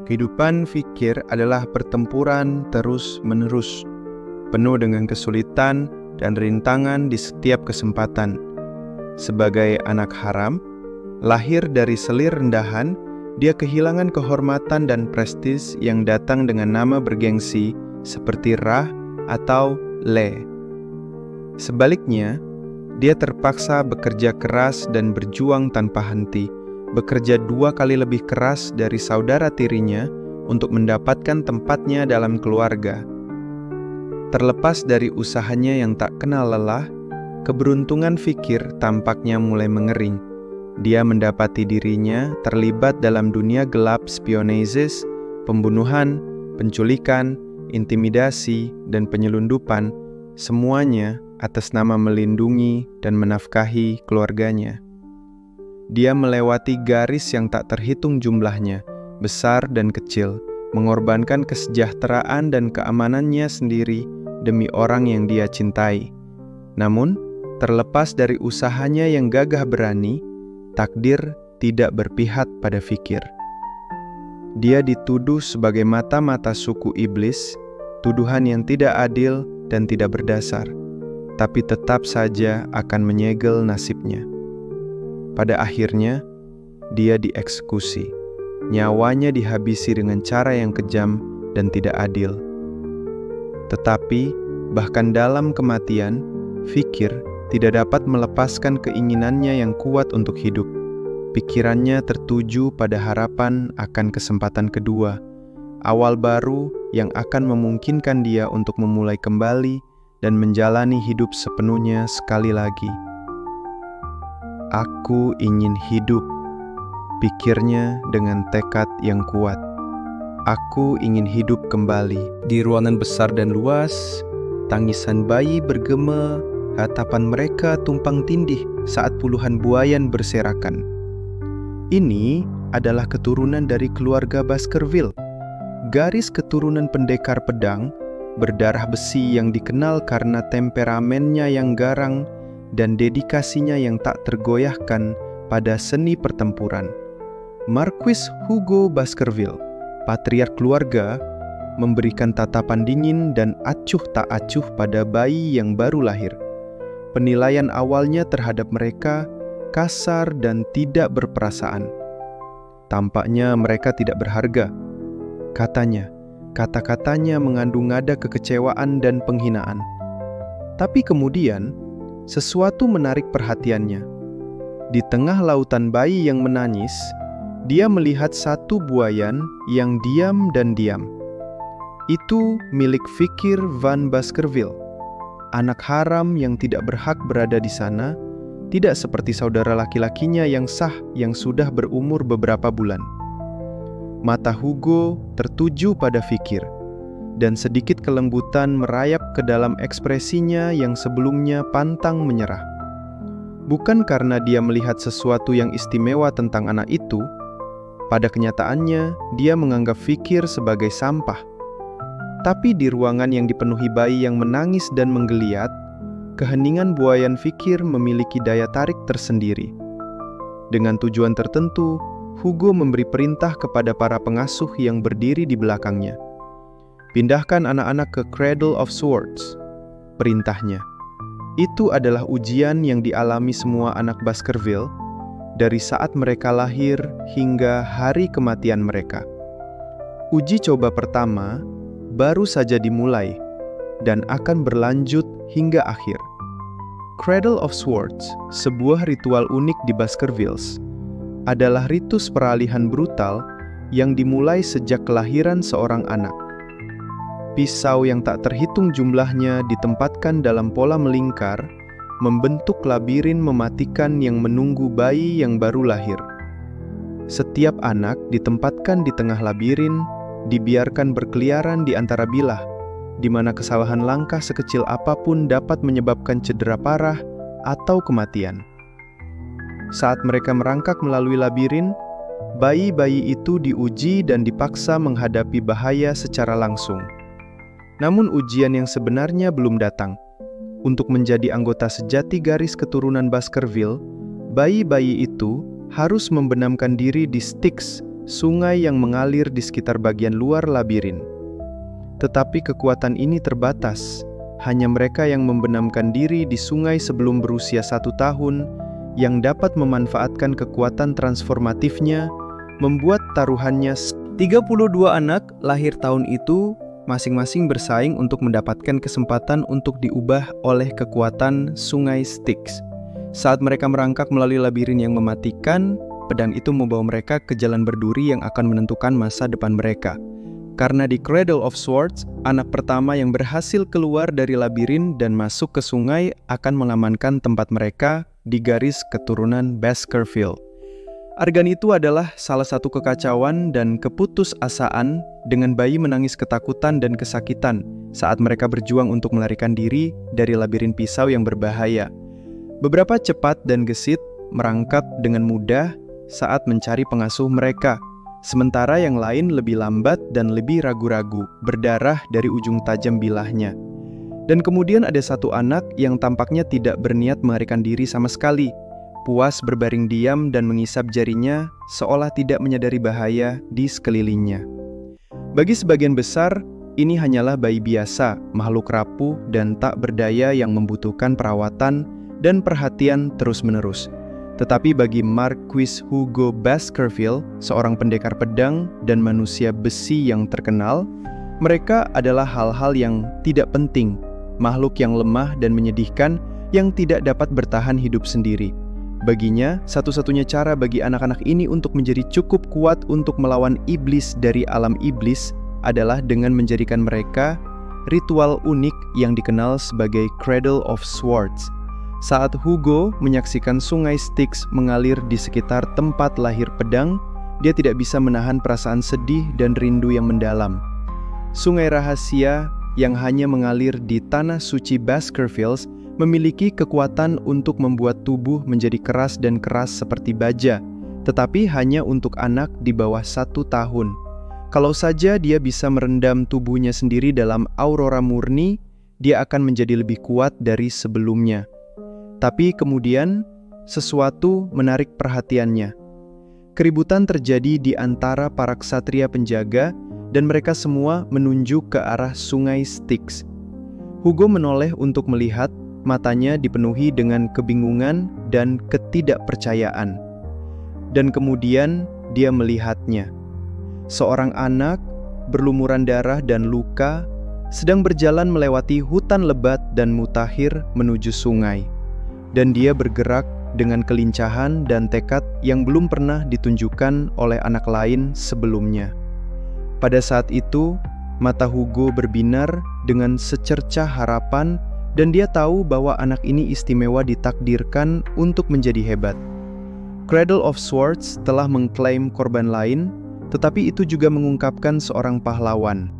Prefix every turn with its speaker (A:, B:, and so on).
A: Kehidupan fikir adalah pertempuran terus-menerus, penuh dengan kesulitan dan rintangan di setiap kesempatan. Sebagai anak haram, lahir dari selir rendahan, dia kehilangan kehormatan dan prestis yang datang dengan nama bergengsi seperti Ra atau Le. Sebaliknya, dia terpaksa bekerja keras dan berjuang tanpa henti, bekerja 2 kali lebih keras dari saudara tirinya untuk mendapatkan tempatnya dalam keluarga. Terlepas dari usahanya yang tak kenal lelah, keberuntungan fikir tampaknya mulai mengering. Dia mendapati dirinya terlibat dalam dunia gelap spionase, pembunuhan, penculikan, intimidasi, dan penyelundupan, semuanya atas nama melindungi dan menafkahi keluarganya. Dia melewati garis yang tak terhitung jumlahnya, besar dan kecil, mengorbankan kesejahteraan dan keamanannya sendiri demi orang yang dia cintai. Namun, terlepas dari usahanya yang gagah berani, takdir tidak berpihak pada fikir. Dia dituduh sebagai mata-mata suku iblis, tuduhan yang tidak adil dan tidak berdasar, tapi tetap saja akan menyegel nasibnya. Pada akhirnya, dia dieksekusi. Nyawanya dihabisi dengan cara yang kejam dan tidak adil. Tetapi, bahkan dalam kematian, fikir tidak dapat melepaskan keinginannya yang kuat untuk hidup. Pikirannya tertuju pada harapan akan kesempatan kedua, awal baru yang akan memungkinkan dia untuk memulai kembali dan menjalani hidup sepenuhnya sekali lagi. Aku ingin hidup, pikirnya dengan tekad yang kuat. Aku ingin hidup kembali. Di ruangan besar dan luas, tangisan bayi bergema, hatapan mereka tumpang tindih saat puluhan buayan berserakan. Ini adalah keturunan dari keluarga Baskerville, garis keturunan pendekar pedang, berdarah besi yang dikenal karena temperamennya yang garang dan dedikasinya yang tak tergoyahkan pada seni pertempuran. Marquis Hugo Baskerville, patriark keluarga, memberikan tatapan dingin dan acuh tak acuh pada bayi yang baru lahir. Penilaian awalnya terhadap mereka kasar dan tidak berperasaan. Tampaknya mereka tidak berharga. Katanya, kata-katanya mengandung nada kekecewaan dan penghinaan. Tapi kemudian, sesuatu menarik perhatiannya. Di tengah lautan bayi yang menangis, dia melihat satu buayan yang diam dan diam. Itu milik Fikir van Baskerville, anak haram yang tidak berhak berada di sana, tidak seperti saudara laki-lakinya yang sah yang sudah berumur beberapa bulan. Mata Hugo tertuju pada Fikir, dan sedikit kelembutan merayap ke dalam ekspresinya yang sebelumnya pantang menyerah. Bukan karena dia melihat sesuatu yang istimewa tentang anak itu, pada kenyataannya dia menganggap Fikir sebagai sampah. Tapi di ruangan yang dipenuhi bayi yang menangis dan menggeliat, keheningan buayan Fikir memiliki daya tarik tersendiri. Dengan tujuan tertentu, Hugo memberi perintah kepada para pengasuh yang berdiri di belakangnya. Pindahkan anak-anak ke Cradle of Swords, perintahnya. Itu adalah ujian yang dialami semua anak Baskerville dari saat mereka lahir hingga hari kematian mereka. Uji coba pertama baru saja dimulai dan akan berlanjut hingga akhir. Cradle of Swords, sebuah ritual unik di Baskervilles, adalah ritus peralihan brutal yang dimulai sejak kelahiran seorang anak. Pisau yang tak terhitung jumlahnya ditempatkan dalam pola melingkar, membentuk labirin mematikan yang menunggu bayi yang baru lahir. Setiap anak ditempatkan di tengah labirin, dibiarkan berkeliaran di antara bilah, di mana kesalahan langkah sekecil apapun dapat menyebabkan cedera parah atau kematian. Saat mereka merangkak melalui labirin, bayi-bayi itu diuji dan dipaksa menghadapi bahaya secara langsung. Namun ujian yang sebenarnya belum datang. Untuk menjadi anggota sejati garis keturunan Baskerville, bayi-bayi itu harus membenamkan diri di Styx, sungai yang mengalir di sekitar bagian luar labirin. Tetapi kekuatan ini terbatas. Hanya mereka yang membenamkan diri di sungai sebelum berusia 1 tahun yang dapat memanfaatkan kekuatan transformatifnya, membuat taruhannya. 32 anak lahir tahun itu masing-masing bersaing untuk mendapatkan kesempatan untuk diubah oleh kekuatan sungai Styx. Saat mereka merangkak melalui labirin yang mematikan, pedang itu membawa mereka ke jalan berduri yang akan menentukan masa depan mereka. Karena di Cradle of Swords, anak pertama yang berhasil keluar dari labirin dan masuk ke sungai akan mengamankan tempat mereka di garis keturunan Baskerville. Adegan itu adalah salah satu kekacauan dan keputusasaan dengan bayi menangis ketakutan dan kesakitan saat mereka berjuang untuk melarikan diri dari labirin pisau yang berbahaya. Beberapa cepat dan gesit merangkak dengan mudah saat mencari pengasuh mereka, sementara yang lain lebih lambat dan lebih ragu-ragu, berdarah dari ujung tajam bilahnya. Dan kemudian ada satu anak yang tampaknya tidak berniat melarikan diri sama sekali, puas berbaring diam dan mengisap jarinya seolah tidak menyadari bahaya di sekelilingnya. Bagi sebagian besar, ini hanyalah bayi biasa, makhluk rapuh dan tak berdaya yang membutuhkan perawatan dan perhatian terus-menerus. Tetapi bagi Marquis Hugo Baskerville, seorang pendekar pedang dan manusia besi yang terkenal, mereka adalah hal-hal yang tidak penting, makhluk yang lemah dan menyedihkan yang tidak dapat bertahan hidup sendiri. Baginya, satu-satunya cara bagi anak-anak ini untuk menjadi cukup kuat untuk melawan iblis dari alam iblis adalah dengan menjadikan mereka ritual unik yang dikenal sebagai Cradle of Swords. Saat Hugo menyaksikan sungai Styx mengalir di sekitar tempat lahir pedang, dia tidak bisa menahan perasaan sedih dan rindu yang mendalam. Sungai rahasia yang hanya mengalir di tanah suci Baskervilles memiliki kekuatan untuk membuat tubuh menjadi keras dan keras seperti baja, tetapi hanya untuk anak di bawah 1 tahun. Kalau saja dia bisa merendam tubuhnya sendiri dalam aurora murni, dia akan menjadi lebih kuat dari sebelumnya. Tapi kemudian, sesuatu menarik perhatiannya. Keributan terjadi di antara para ksatria penjaga, dan mereka semua menunjuk ke arah sungai Styx. Hugo menoleh untuk melihat, matanya dipenuhi dengan kebingungan dan ketidakpercayaan. Dan kemudian, dia melihatnya. Seorang anak, berlumuran darah dan luka, sedang berjalan melewati hutan lebat dan mutakhir menuju sungai. Dan dia bergerak dengan kelincahan dan tekad yang belum pernah ditunjukkan oleh anak lain sebelumnya. Pada saat itu, mata Hugo berbinar dengan secercah harapan dan dia tahu bahwa anak ini istimewa ditakdirkan untuk menjadi hebat. Cradle of Swords telah mengklaim korban lain, tetapi itu juga mengungkapkan seorang pahlawan.